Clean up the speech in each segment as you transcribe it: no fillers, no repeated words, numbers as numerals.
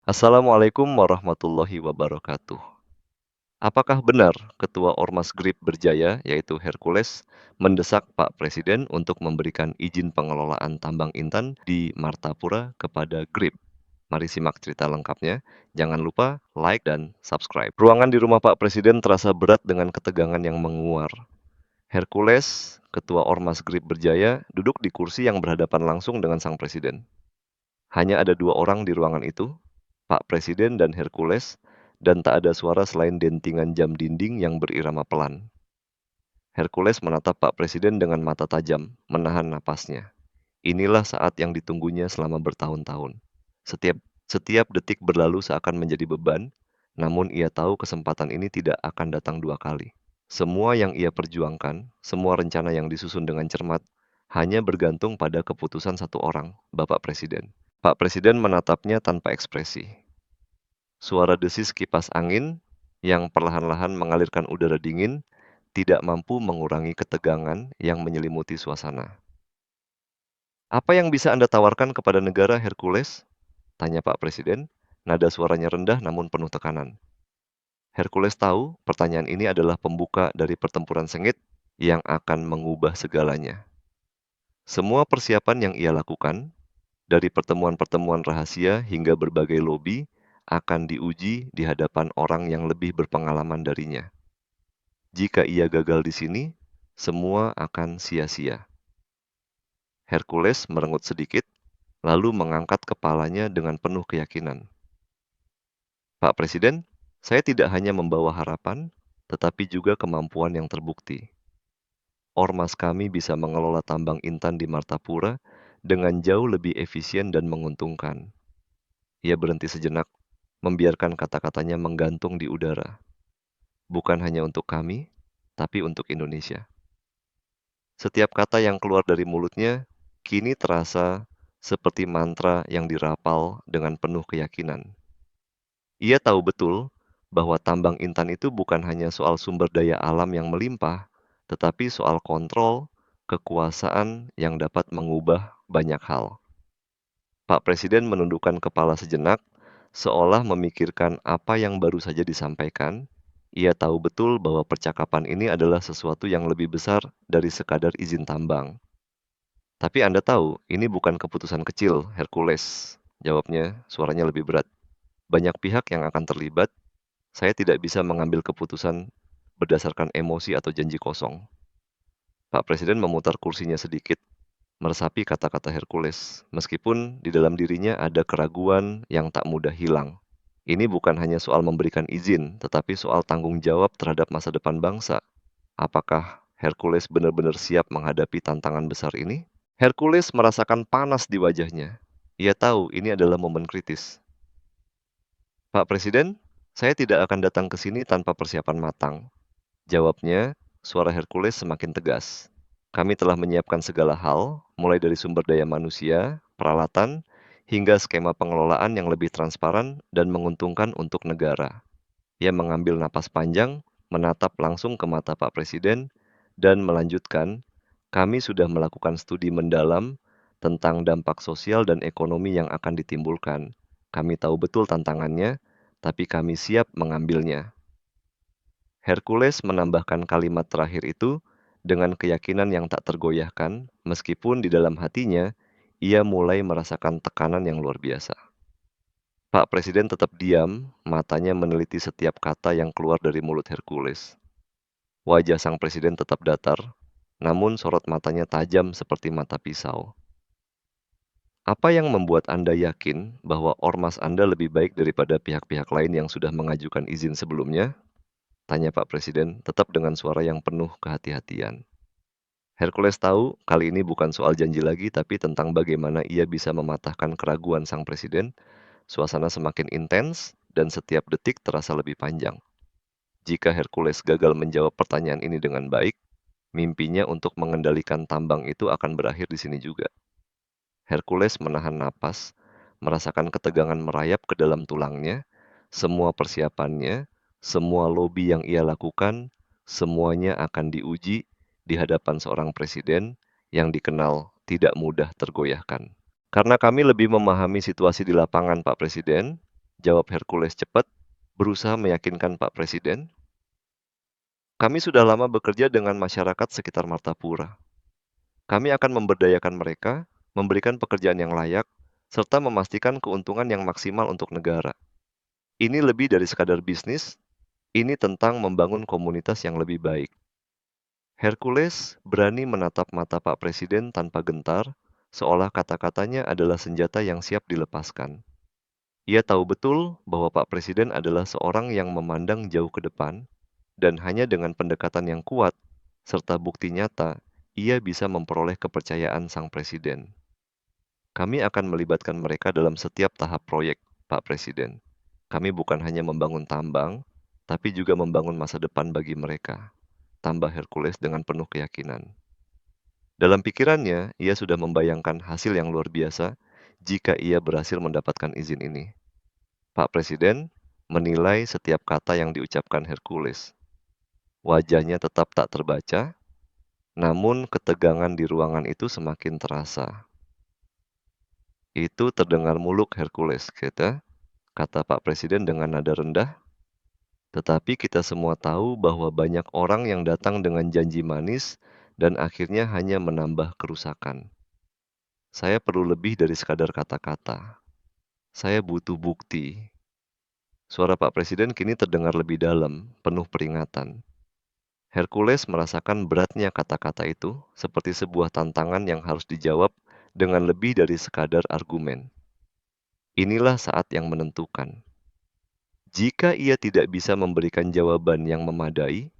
Assalamualaikum warahmatullahi wabarakatuh. Apakah benar Ketua Ormas GRIP Berjaya, yaitu Hercules, mendesak Pak Presiden untuk memberikan izin pengelolaan tambang intan di Martapura kepada GRIP? Mari simak cerita lengkapnya. Jangan lupa like dan subscribe. Ruangan di rumah Pak Presiden terasa berat dengan ketegangan yang menguar. Hercules, Ketua Ormas GRIP Berjaya, duduk di kursi yang berhadapan langsung dengan sang presiden. Hanya ada dua orang di ruangan itu, Pak Presiden dan Hercules, dan tak ada suara selain dentingan jam dinding yang berirama pelan. Hercules menatap Pak Presiden dengan mata tajam, menahan napasnya. Inilah saat yang ditunggunya selama bertahun-tahun. Setiap setiap detik berlalu seakan menjadi beban, namun ia tahu kesempatan ini tidak akan datang dua kali. Semua yang ia perjuangkan, semua rencana yang disusun dengan cermat, hanya bergantung pada keputusan satu orang, Bapak Presiden. Pak Presiden menatapnya tanpa ekspresi. Suara desis kipas angin yang perlahan-lahan mengalirkan udara dingin tidak mampu mengurangi ketegangan yang menyelimuti suasana. "Apa yang bisa Anda tawarkan kepada negara, Hercules?" tanya Pak Presiden. Nada suaranya rendah namun penuh tekanan. Hercules tahu pertanyaan ini adalah pembuka dari pertempuran sengit yang akan mengubah segalanya. Semua persiapan yang ia lakukan, dari pertemuan-pertemuan rahasia hingga berbagai lobi, akan diuji di hadapan orang yang lebih berpengalaman darinya. Jika ia gagal di sini, semua akan sia-sia. Hercules merengut sedikit, lalu mengangkat kepalanya dengan penuh keyakinan. "Pak Presiden, saya tidak hanya membawa harapan, tetapi juga kemampuan yang terbukti. Ormas kami bisa mengelola tambang intan di Martapura dengan jauh lebih efisien dan menguntungkan." Ia berhenti sejenak, membiarkan kata-katanya menggantung di udara. "Bukan hanya untuk kami, tapi untuk Indonesia." Setiap kata yang keluar dari mulutnya kini terasa seperti mantra yang dirapal dengan penuh keyakinan. Ia tahu betul bahwa tambang intan itu bukan hanya soal sumber daya alam yang melimpah, tetapi soal kontrol, kekuasaan yang dapat mengubah banyak hal. Pak Presiden menundukkan kepala sejenak, seolah memikirkan apa yang baru saja disampaikan. Ia tahu betul bahwa percakapan ini adalah sesuatu yang lebih besar dari sekadar izin tambang. "Tapi Anda tahu, ini bukan keputusan kecil, Hercules," jawabnya, suaranya lebih berat. "Banyak pihak yang akan terlibat. Saya tidak bisa mengambil keputusan berdasarkan emosi atau janji kosong." Pak Presiden memutar kursinya sedikit, meresapi kata-kata Hercules, meskipun di dalam dirinya ada keraguan yang tak mudah hilang. Ini bukan hanya soal memberikan izin, tetapi soal tanggung jawab terhadap masa depan bangsa. Apakah Hercules benar-benar siap menghadapi tantangan besar ini? Hercules merasakan panas di wajahnya. Ia tahu ini adalah momen kritis. "Pak Presiden, saya tidak akan datang ke sini tanpa persiapan matang," jawabnya. Suara Hercules semakin tegas. "Kami telah menyiapkan segala hal, mulai dari sumber daya manusia, peralatan, hingga skema pengelolaan yang lebih transparan dan menguntungkan untuk negara." Ia mengambil napas panjang, menatap langsung ke mata Pak Presiden, dan melanjutkan, "Kami sudah melakukan studi mendalam tentang dampak sosial dan ekonomi yang akan ditimbulkan. Kami tahu betul tantangannya, tapi kami siap mengambilnya." Hercules menambahkan kalimat terakhir itu dengan keyakinan yang tak tergoyahkan, meskipun di dalam hatinya ia mulai merasakan tekanan yang luar biasa. Pak Presiden tetap diam, matanya meneliti setiap kata yang keluar dari mulut Hercules. Wajah sang presiden tetap datar, namun sorot matanya tajam seperti mata pisau. "Apa yang membuat Anda yakin bahwa ormas Anda lebih baik daripada pihak-pihak lain yang sudah mengajukan izin sebelumnya?" tanya Pak Presiden, tetap dengan suara yang penuh kehati-hatian. Hercules tahu kali ini bukan soal janji lagi, tapi tentang bagaimana ia bisa mematahkan keraguan sang presiden. Suasana semakin intens, dan setiap detik terasa lebih panjang. Jika Hercules gagal menjawab pertanyaan ini dengan baik, mimpinya untuk mengendalikan tambang itu akan berakhir di sini juga. Hercules menahan napas, merasakan ketegangan merayap ke dalam tulangnya. Semua persiapannya, semua lobi yang ia lakukan, semuanya akan diuji di hadapan seorang presiden yang dikenal tidak mudah tergoyahkan. "Karena kami lebih memahami situasi di lapangan, Pak Presiden, Jawab Hercules cepat, berusaha meyakinkan Pak Presiden. Kami sudah lama bekerja dengan masyarakat sekitar Martapura. Kami akan memberdayakan mereka, memberikan pekerjaan yang layak, serta memastikan keuntungan yang maksimal untuk negara. Ini lebih dari sekadar bisnis, ini tentang membangun komunitas yang lebih baik. Hercules berani menatap mata Pak Presiden tanpa gentar, seolah kata-katanya adalah senjata yang siap dilepaskan. Ia tahu betul bahwa Pak Presiden adalah seorang yang memandang jauh ke depan, dan hanya dengan pendekatan yang kuat serta bukti nyata, ia bisa memperoleh kepercayaan sang presiden. Kami akan melibatkan mereka dalam setiap tahap proyek, Pak Presiden. Kami bukan hanya membangun tambang, tapi juga membangun masa depan bagi mereka, tambah Hercules dengan penuh keyakinan. Dalam pikirannya, ia sudah membayangkan hasil yang luar biasa jika ia berhasil mendapatkan izin ini. Pak Presiden menilai setiap kata yang diucapkan Hercules. Wajahnya tetap tak terbaca, namun ketegangan di ruangan itu semakin terasa. Itu terdengar muluk Hercules, kata Pak Presiden dengan nada rendah. Tetapi kita semua tahu bahwa banyak orang yang datang dengan janji manis dan akhirnya hanya menambah kerusakan. Saya perlu lebih dari sekadar kata-kata. Saya butuh bukti. Suara Pak Presiden kini terdengar lebih dalam, penuh peringatan. Hercules merasakan beratnya kata-kata itu seperti sebuah tantangan yang harus dijawab dengan lebih dari sekadar argumen. Inilah saat yang menentukan. Jika ia tidak bisa memberikan jawaban yang memadai,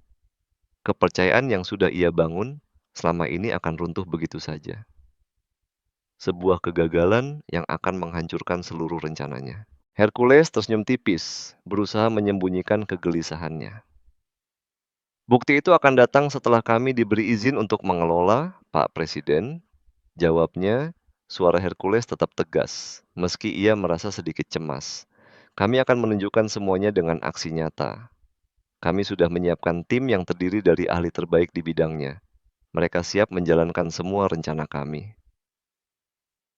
kepercayaan yang sudah ia bangun selama ini akan runtuh begitu saja. Sebuah kegagalan yang akan menghancurkan seluruh rencananya. Hercules tersenyum tipis, berusaha menyembunyikan kegelisahannya. Bukti itu akan datang setelah kami diberi izin untuk mengelola, Pak Presiden. Jawabnya, suara Hercules tetap tegas, meski ia merasa sedikit cemas. Kami akan menunjukkan semuanya dengan aksi nyata. Kami sudah menyiapkan tim yang terdiri dari ahli terbaik di bidangnya. Mereka siap menjalankan semua rencana kami.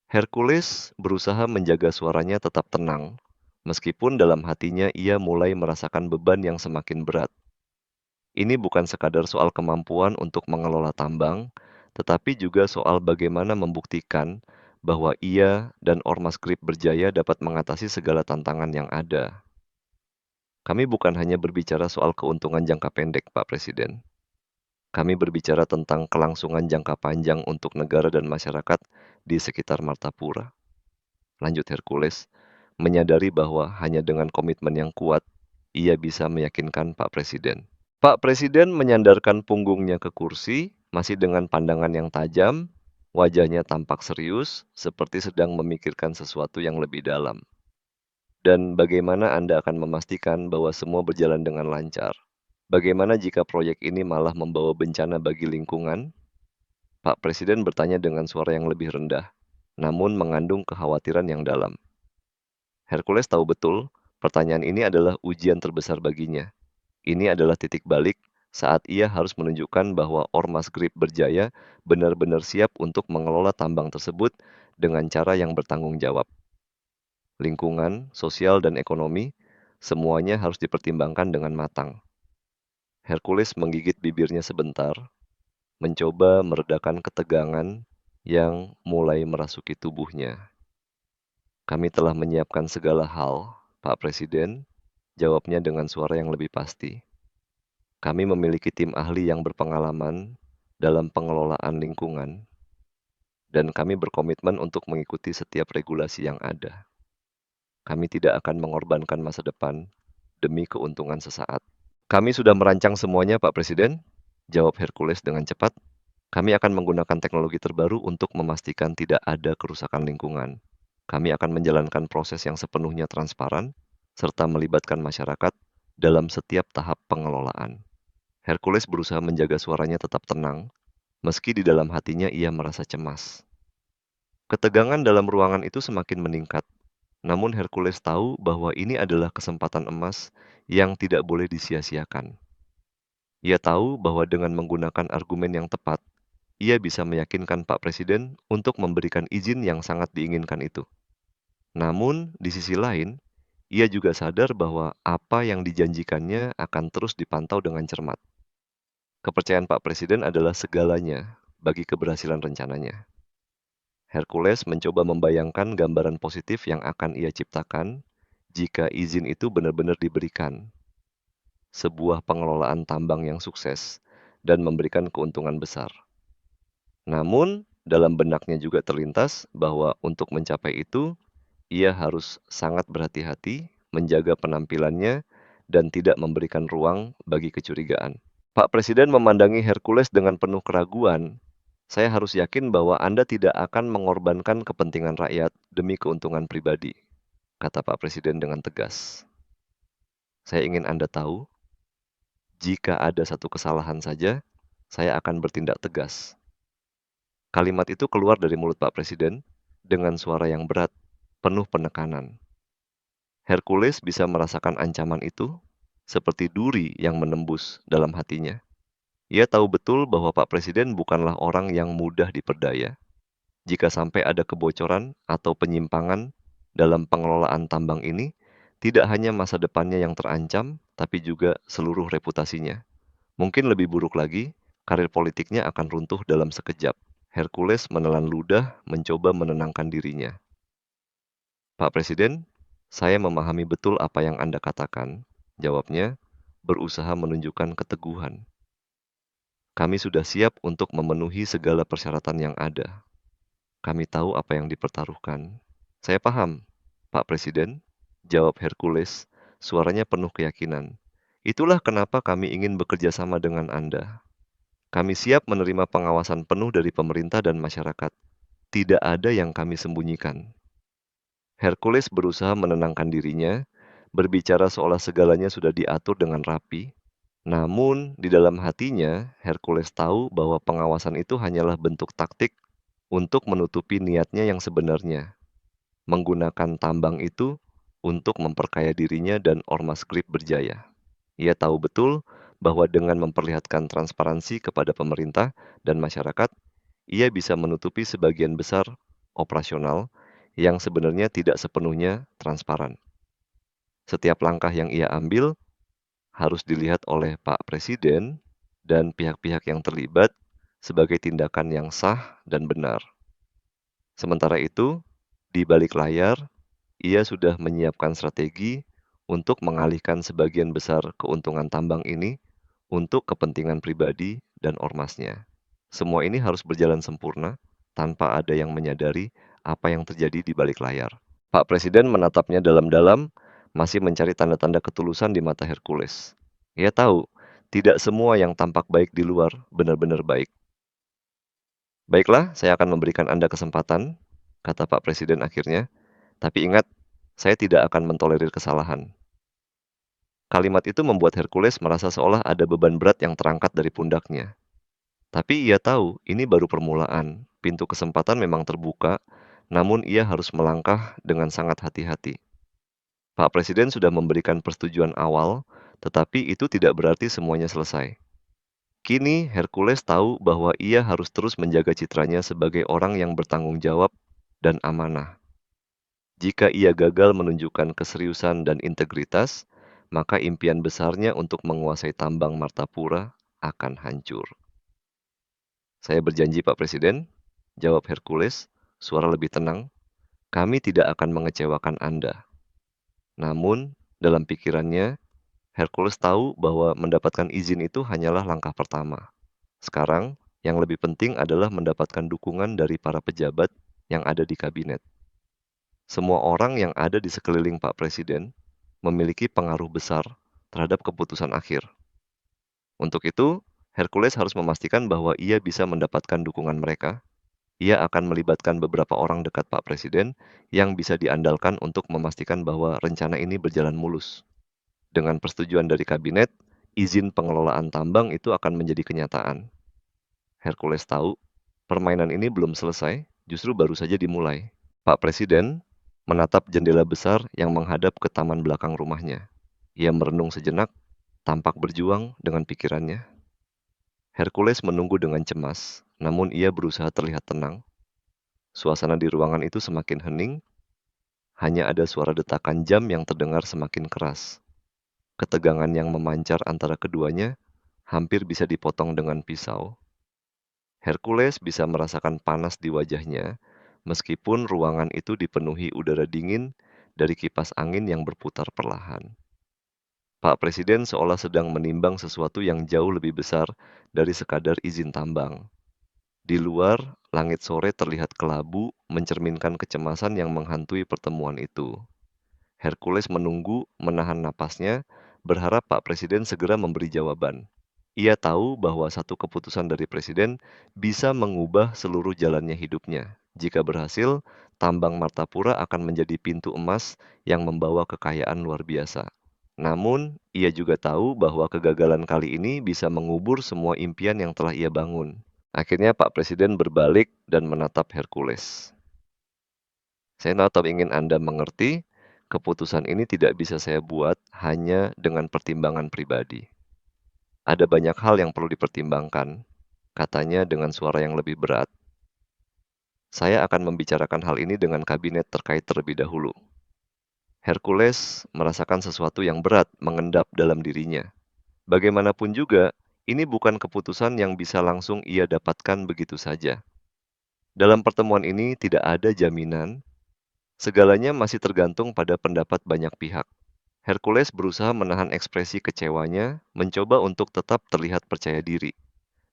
Hercules berusaha menjaga suaranya tetap tenang, meskipun dalam hatinya ia mulai merasakan beban yang semakin berat. Ini bukan sekadar soal kemampuan untuk mengelola tambang, tetapi juga soal bagaimana membuktikan bahwa ia dan Ormas Grip Berjaya dapat mengatasi segala tantangan yang ada. Kami bukan hanya berbicara soal keuntungan jangka pendek, Pak Presiden. Kami berbicara tentang kelangsungan jangka panjang untuk negara dan masyarakat di sekitar Martapura. Lanjut Hercules, menyadari bahwa hanya dengan komitmen yang kuat, ia bisa meyakinkan Pak Presiden. Pak Presiden menyandarkan punggungnya ke kursi, masih dengan pandangan yang tajam, wajahnya tampak serius, seperti sedang memikirkan sesuatu yang lebih dalam. Dan bagaimana Anda akan memastikan bahwa semua berjalan dengan lancar? Bagaimana jika proyek ini malah membawa bencana bagi lingkungan? Pak Presiden bertanya dengan suara yang lebih rendah, namun mengandung kekhawatiran yang dalam. Hercules tahu betul, pertanyaan ini adalah ujian terbesar baginya. Ini adalah titik balik saat ia harus menunjukkan bahwa Ormas Grip Berjaya benar-benar siap untuk mengelola tambang tersebut dengan cara yang bertanggung jawab. Lingkungan, sosial, dan ekonomi, semuanya harus dipertimbangkan dengan matang. Hercules menggigit bibirnya sebentar, mencoba meredakan ketegangan yang mulai merasuki tubuhnya. Kami telah menyiapkan segala hal, Pak Presiden, jawabnya dengan suara yang lebih pasti. Kami memiliki tim ahli yang berpengalaman dalam pengelolaan lingkungan, dan kami berkomitmen untuk mengikuti setiap regulasi yang ada. Kami tidak akan mengorbankan masa depan demi keuntungan sesaat. Kami sudah merancang semuanya, Pak Presiden, jawab Hercules dengan cepat. Kami akan menggunakan teknologi terbaru untuk memastikan tidak ada kerusakan lingkungan. Kami akan menjalankan proses yang sepenuhnya transparan, serta melibatkan masyarakat dalam setiap tahap pengelolaan. Hercules berusaha menjaga suaranya tetap tenang, meski di dalam hatinya ia merasa cemas. Ketegangan dalam ruangan itu semakin meningkat, namun Hercules tahu bahwa ini adalah kesempatan emas yang tidak boleh disia-siakan. Ia tahu bahwa dengan menggunakan argumen yang tepat, ia bisa meyakinkan Pak Presiden untuk memberikan izin yang sangat diinginkan itu. Namun, di sisi lain, Ia juga sadar bahwa apa yang dijanjikannya akan terus dipantau dengan cermat. Kepercayaan Pak Presiden adalah segalanya bagi keberhasilan rencananya. Hercules mencoba membayangkan gambaran positif yang akan ia ciptakan jika izin itu benar-benar diberikan. Sebuah pengelolaan tambang yang sukses dan memberikan keuntungan besar. Namun, dalam benaknya juga terlintas bahwa untuk mencapai itu, ia harus sangat berhati-hati, menjaga penampilannya, dan tidak memberikan ruang bagi kecurigaan. Pak Presiden memandangi Hercules dengan penuh keraguan. Saya harus yakin bahwa Anda tidak akan mengorbankan kepentingan rakyat demi keuntungan pribadi, kata Pak Presiden dengan tegas. Saya ingin Anda tahu, jika ada satu kesalahan saja, saya akan bertindak tegas. Kalimat itu keluar dari mulut Pak Presiden dengan suara yang berat, penuh penekanan. Hercules bisa merasakan ancaman itu seperti duri yang menembus dalam hatinya. Ia tahu betul bahwa Pak Presiden bukanlah orang yang mudah diperdaya. Jika sampai ada kebocoran atau penyimpangan dalam pengelolaan tambang ini, tidak hanya masa depannya yang terancam, tapi juga seluruh reputasinya. Mungkin lebih buruk lagi, karir politiknya akan runtuh dalam sekejap. Hercules menelan ludah mencoba menenangkan dirinya. Pak Presiden, saya memahami betul apa yang Anda katakan, jawabnya, berusaha menunjukkan keteguhan. Kami sudah siap untuk memenuhi segala persyaratan yang ada. Kami tahu apa yang dipertaruhkan. Saya paham, Pak Presiden, jawab Hercules, suaranya penuh keyakinan. Itulah kenapa kami ingin bekerja sama dengan Anda. Kami siap menerima pengawasan penuh dari pemerintah dan masyarakat. Tidak ada yang kami sembunyikan. Hercules berusaha menenangkan dirinya, berbicara seolah segalanya sudah diatur dengan rapi. Namun, di dalam hatinya, Hercules tahu bahwa pengawasan itu hanyalah bentuk taktik untuk menutupi niatnya yang sebenarnya, menggunakan tambang itu untuk memperkaya dirinya dan Ormas Grip berjaya. Ia tahu betul bahwa dengan memperlihatkan transparansi kepada pemerintah dan masyarakat, ia bisa menutupi sebagian besar operasional yang sebenarnya tidak sepenuhnya transparan. Setiap langkah yang ia ambil harus dilihat oleh Pak Presiden dan pihak-pihak yang terlibat sebagai tindakan yang sah dan benar. Sementara itu, di balik layar, ia sudah menyiapkan strategi untuk mengalihkan sebagian besar keuntungan tambang ini untuk kepentingan pribadi dan ormasnya. Semua ini harus berjalan sempurna tanpa ada yang menyadari apa yang terjadi di balik layar. Pak Presiden menatapnya dalam-dalam, masih mencari tanda-tanda ketulusan di mata Hercules. Ia tahu, tidak semua yang tampak baik di luar benar-benar baik. Baiklah, saya akan memberikan Anda kesempatan, kata Pak Presiden akhirnya. Tapi ingat, saya tidak akan mentolerir kesalahan. Kalimat itu membuat Hercules merasa seolah ada beban berat yang terangkat dari pundaknya. Tapi ia tahu ini baru permulaan. Pintu kesempatan memang terbuka, namun ia harus melangkah dengan sangat hati-hati. Pak Presiden sudah memberikan persetujuan awal, tetapi itu tidak berarti semuanya selesai. Kini Hercules tahu bahwa ia harus terus menjaga citranya sebagai orang yang bertanggung jawab dan amanah. Jika ia gagal menunjukkan keseriusan dan integritas, maka impian besarnya untuk menguasai tambang Martapura akan hancur. Saya berjanji Pak Presiden, jawab Hercules, suara lebih tenang, kami tidak akan mengecewakan Anda. Namun, dalam pikirannya, Hercules tahu bahwa mendapatkan izin itu hanyalah langkah pertama. Sekarang, yang lebih penting adalah mendapatkan dukungan dari para pejabat yang ada di kabinet. Semua orang yang ada di sekeliling Pak Presiden memiliki pengaruh besar terhadap keputusan akhir. Untuk itu, Hercules harus memastikan bahwa ia bisa mendapatkan dukungan mereka. Ia akan melibatkan beberapa orang dekat Pak Presiden yang bisa diandalkan untuk memastikan bahwa rencana ini berjalan mulus. Dengan persetujuan dari kabinet, izin pengelolaan tambang itu akan menjadi kenyataan. Hercules tahu, permainan ini belum selesai, justru baru saja dimulai. Pak Presiden menatap jendela besar yang menghadap ke taman belakang rumahnya. Ia merenung sejenak, tampak berjuang dengan pikirannya. Hercules menunggu dengan cemas, namun ia berusaha terlihat tenang. Suasana di ruangan itu semakin hening. Hanya ada suara detakan jam yang terdengar semakin keras. Ketegangan yang memancar antara keduanya hampir bisa dipotong dengan pisau. Hercules bisa merasakan panas di wajahnya, meskipun ruangan itu dipenuhi udara dingin dari kipas angin yang berputar perlahan. Pak Presiden seolah sedang menimbang sesuatu yang jauh lebih besar dari sekadar izin tambang. Di luar, langit sore terlihat kelabu, mencerminkan kecemasan yang menghantui pertemuan itu. Hercules menunggu, menahan napasnya, berharap Pak Presiden segera memberi jawaban. Ia tahu bahwa satu keputusan dari presiden bisa mengubah seluruh jalannya hidupnya. Jika berhasil, tambang Martapura akan menjadi pintu emas yang membawa kekayaan luar biasa. Namun, ia juga tahu bahwa kegagalan kali ini bisa mengubur semua impian yang telah ia bangun. Akhirnya Pak Presiden berbalik dan menatap Hercules. Saya tetap ingin Anda mengerti, keputusan ini tidak bisa saya buat hanya dengan pertimbangan pribadi. Ada banyak hal yang perlu dipertimbangkan, katanya dengan suara yang lebih berat. Saya akan membicarakan hal ini dengan kabinet terkait terlebih dahulu. Hercules merasakan sesuatu yang berat mengendap dalam dirinya. Bagaimanapun juga, ini bukan keputusan yang bisa langsung ia dapatkan begitu saja. Dalam pertemuan ini tidak ada jaminan, segalanya masih tergantung pada pendapat banyak pihak. Hercules berusaha menahan ekspresi kecewanya, mencoba untuk tetap terlihat percaya diri.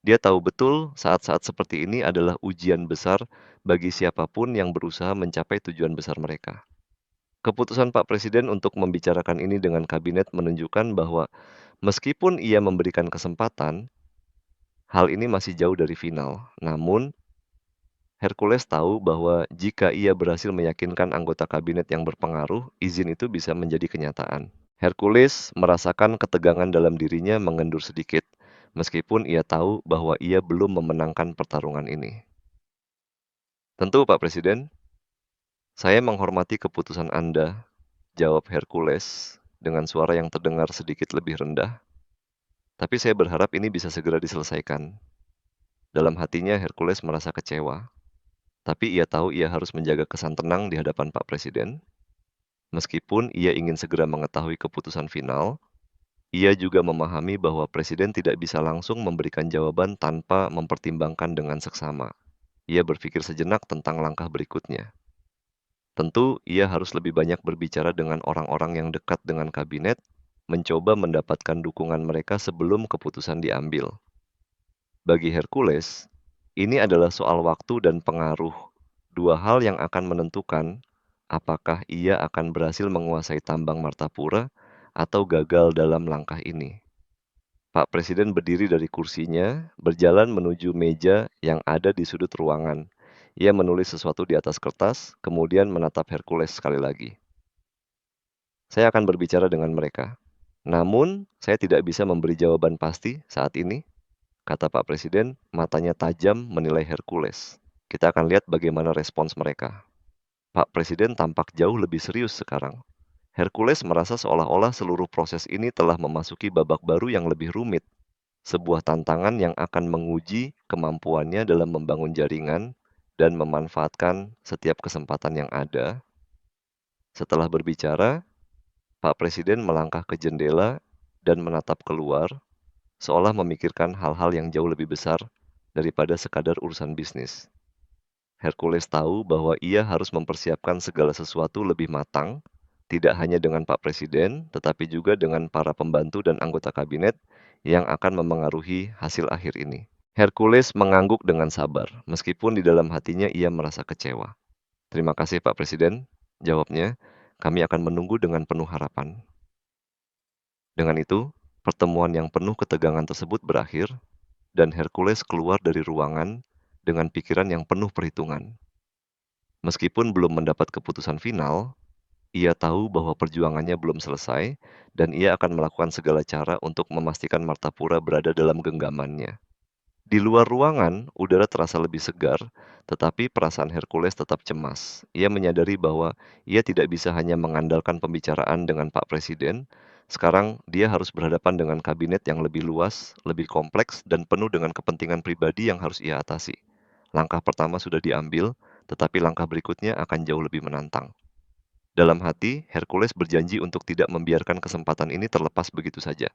Dia tahu betul saat-saat seperti ini adalah ujian besar bagi siapapun yang berusaha mencapai tujuan besar mereka. Keputusan Pak Presiden untuk membicarakan ini dengan kabinet menunjukkan bahwa meskipun ia memberikan kesempatan, hal ini masih jauh dari final. Namun, Hercules tahu bahwa jika ia berhasil meyakinkan anggota kabinet yang berpengaruh, izin itu bisa menjadi kenyataan. Hercules merasakan ketegangan dalam dirinya mengendur sedikit, meskipun ia tahu bahwa ia belum memenangkan pertarungan ini. Tentu, Pak Presiden, saya menghormati keputusan Anda, jawab Hercules dengan suara yang terdengar sedikit lebih rendah. Tapi saya berharap ini bisa segera diselesaikan. Dalam hatinya, Hercules merasa kecewa. Tapi ia tahu ia harus menjaga kesan tenang di hadapan Pak Presiden. Meskipun ia ingin segera mengetahui keputusan final, ia juga memahami bahwa Presiden tidak bisa langsung memberikan jawaban tanpa mempertimbangkan dengan seksama. Ia berpikir sejenak tentang langkah berikutnya. Tentu, ia harus lebih banyak berbicara dengan orang-orang yang dekat dengan kabinet, mencoba mendapatkan dukungan mereka sebelum keputusan diambil. Bagi Hercules, ini adalah soal waktu dan pengaruh, dua hal yang akan menentukan apakah ia akan berhasil menguasai tambang Martapura atau gagal dalam langkah ini. Pak Presiden berdiri dari kursinya, berjalan menuju meja yang ada di sudut ruangan. Ia menulis sesuatu di atas kertas, kemudian menatap Hercules sekali lagi. Saya akan berbicara dengan mereka. Namun, saya tidak bisa memberi jawaban pasti saat ini, kata Pak Presiden, matanya tajam menilai Hercules. Kita akan lihat bagaimana respons mereka. Pak Presiden tampak jauh lebih serius sekarang. Hercules merasa seolah-olah seluruh proses ini telah memasuki babak baru yang lebih rumit. Sebuah tantangan yang akan menguji kemampuannya dalam membangun jaringan dan memanfaatkan setiap kesempatan yang ada. Setelah berbicara, Pak Presiden melangkah ke jendela dan menatap keluar, seolah memikirkan hal-hal yang jauh lebih besar daripada sekadar urusan bisnis. Hercules tahu bahwa ia harus mempersiapkan segala sesuatu lebih matang, tidak hanya dengan Pak Presiden, tetapi juga dengan para pembantu dan anggota kabinet yang akan memengaruhi hasil akhir ini. Hercules mengangguk dengan sabar, meskipun di dalam hatinya ia merasa kecewa. Terima kasih Pak Presiden, jawabnya. Kami akan menunggu dengan penuh harapan. Dengan itu, pertemuan yang penuh ketegangan tersebut berakhir, dan Hercules keluar dari ruangan dengan pikiran yang penuh perhitungan. Meskipun belum mendapat keputusan final, ia tahu bahwa perjuangannya belum selesai, dan ia akan melakukan segala cara untuk memastikan Martapura berada dalam genggamannya. Di luar ruangan, udara terasa lebih segar, tetapi perasaan Hercules tetap cemas. Ia menyadari bahwa ia tidak bisa hanya mengandalkan pembicaraan dengan Pak Presiden. Sekarang, dia harus berhadapan dengan kabinet yang lebih luas, lebih kompleks, dan penuh dengan kepentingan pribadi yang harus ia atasi. Langkah pertama sudah diambil, tetapi langkah berikutnya akan jauh lebih menantang. Dalam hati, Hercules berjanji untuk tidak membiarkan kesempatan ini terlepas begitu saja.